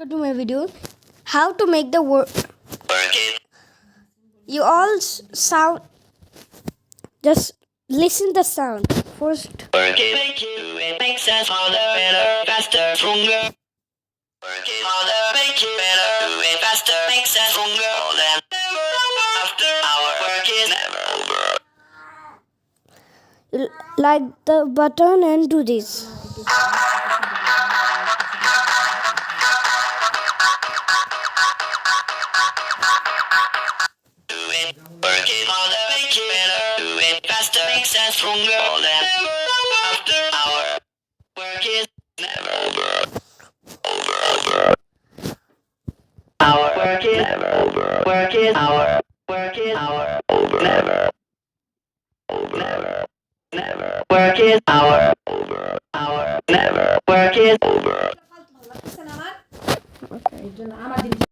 welcome to my video. How to make the word. You all sound. Just listen the sound first. It makes us harder, better, faster, stronger. Work it harder, make it better, do it faster, makes us stronger. More than ever. After our work is never over. Like the button and do this. Do it, work it harder, make it better, do it faster, makes us stronger. More than ever. After our work is never over. Our work is never over. Work is our work is our over. Never. Never. Never. Work is our over. Our never. Work is over.